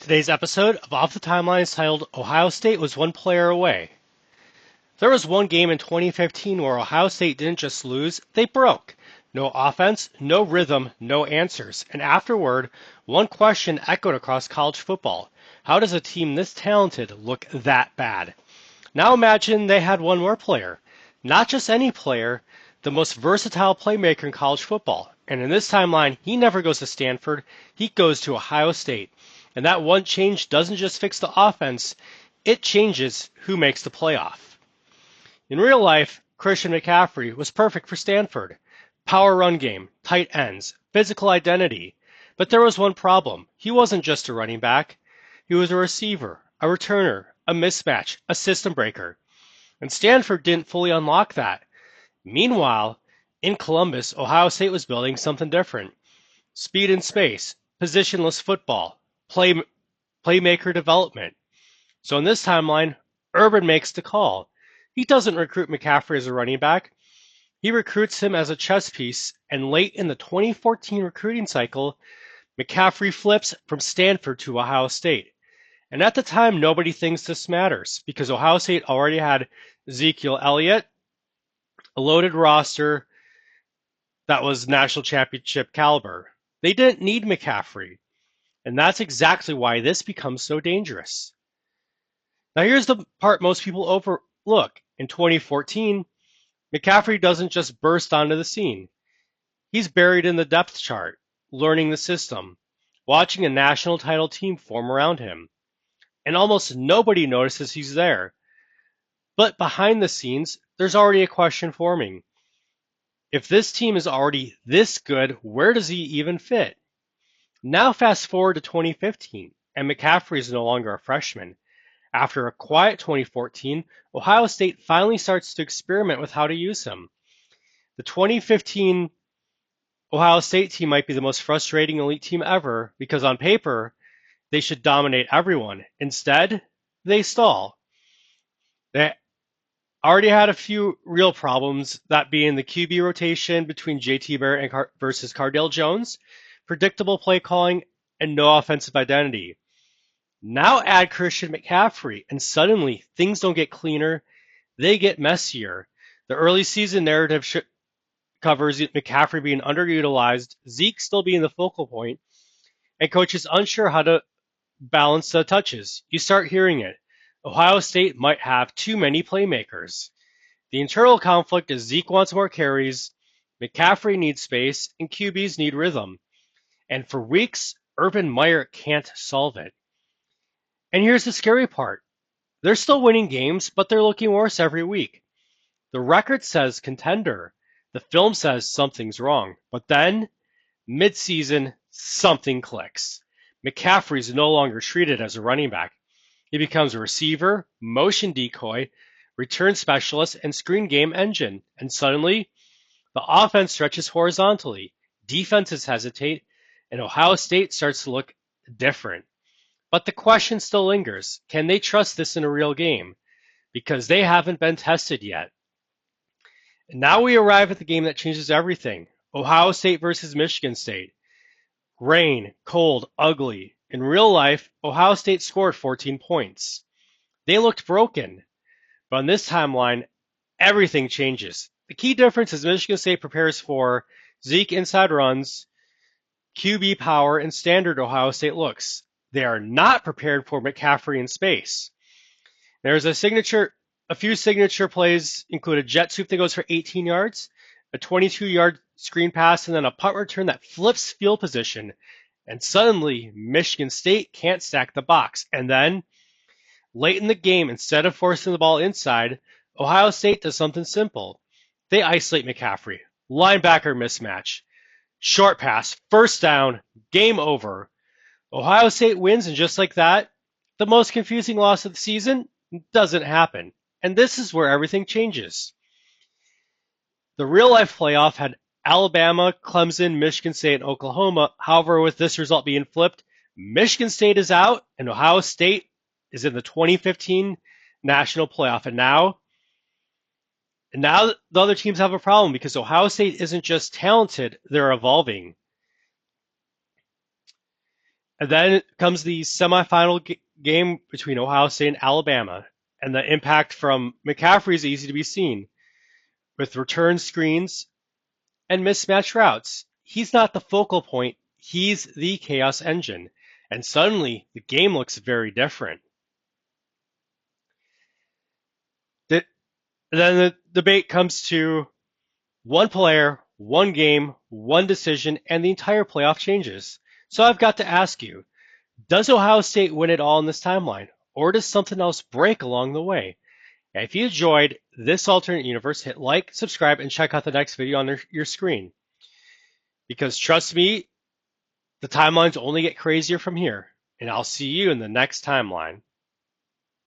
Today's episode of Off the Timeline is titled Ohio State was one player away. There was one game in 2015 where Ohio State didn't just lose, they broke. No offense, no rhythm, no answers. And afterward, one question echoed across college football. How does a team this talented look that bad? Now imagine they had one more player. Not just any player, the most versatile playmaker in college football. And in this timeline, he never goes to Stanford, he goes to Ohio State. And that one change doesn't just fix the offense, it changes who makes the playoff. In real life, Christian McCaffrey was perfect for Stanford. Power run game, tight ends, physical identity. But there was one problem. He wasn't just a running back. He was a receiver, a returner, a mismatch, a system breaker. And Stanford didn't fully unlock that. Meanwhile, in Columbus, Ohio State was building something different. Speed in space, positionless football, playmaker development. So in this timeline, Urban makes the call. He doesn't recruit McCaffrey as a running back. He recruits him as a chess piece, and late in the 2014 recruiting cycle, McCaffrey flips from Stanford to Ohio State. And at the time, nobody thinks this matters because Ohio State already had Ezekiel Elliott, a loaded roster that was national championship caliber. They didn't need McCaffrey. And that's exactly why this becomes so dangerous. Now here's the part most people overlook. In 2014, McCaffrey doesn't just burst onto the scene. He's buried in the depth chart, learning the system, watching a national title team form around him. And almost nobody notices he's there. But behind the scenes, there's already a question forming. If this team is already this good, where does he even fit? Now fast forward to 2015, and McCaffrey is no longer a freshman. After a quiet 2014, Ohio State finally starts to experiment with how to use him. The 2015 Ohio State team might be the most frustrating elite team ever because on paper, they should dominate everyone. Instead, they stall. They already had a few real problems, that being the QB rotation between JT Barrett and versus Cardale Jones, predictable play calling, and no offensive identity. Now add Christian McCaffrey, and suddenly things don't get cleaner, they get messier. The early season narrative covers McCaffrey being underutilized, Zeke still being the focal point, and coaches unsure how to balance the touches. You start hearing it. Ohio State might have too many playmakers. The internal conflict is Zeke wants more carries, McCaffrey needs space, and QBs need rhythm. And for weeks, Urban Meyer can't solve it. And here's the scary part. They're still winning games, but they're looking worse every week. The record says contender. The film says something's wrong. But then, mid-season, something clicks. McCaffrey's no longer treated as a running back. He becomes a receiver, motion decoy, return specialist, and screen game engine. And suddenly, the offense stretches horizontally. Defenses hesitate, and Ohio State starts to look different. But the question still lingers. Can they trust this in a real game? Because they haven't been tested yet. And now we arrive at the game that changes everything. Ohio State versus Michigan State. Rain, cold, ugly. In real life, Ohio State scored 14 points. They looked broken. But on this timeline, everything changes. The key difference is Michigan State prepares for Zeke inside runs, QB power, and standard Ohio State looks. They are not prepared for McCaffrey in space. There's a few signature plays include a jet sweep that goes for 18 yards, a 22-yard screen pass, and then a punt return that flips field position. And suddenly, Michigan State can't stack the box. And then, late in the game, instead of forcing the ball inside, Ohio State does something simple. They isolate McCaffrey. Linebacker mismatch. Short pass. First down. Game over. Ohio State wins, and just like that, the most confusing loss of the season doesn't happen. And this is where everything changes. The real-life playoff had Alabama, Clemson, Michigan State, and Oklahoma. However, with this result being flipped, Michigan State is out, and Ohio State is in the 2015 national playoff. And now the other teams have a problem because Ohio State isn't just talented, they're evolving. And then comes the semifinal game between Ohio State and Alabama. And the impact from McCaffrey is easy to be seen with return screens and mismatched routes. He's not the focal point, he's the chaos engine. And suddenly, the game looks very different. Then the debate comes to one player, one game, one decision, and the entire playoff changes. So I've got to ask you, does Ohio State win it all in this timeline? Or does something else break along the way? And if you enjoyed this alternate universe, hit like, subscribe, and check out the next video on your screen. Because trust me, the timelines only get crazier from here. And I'll see you in the next timeline.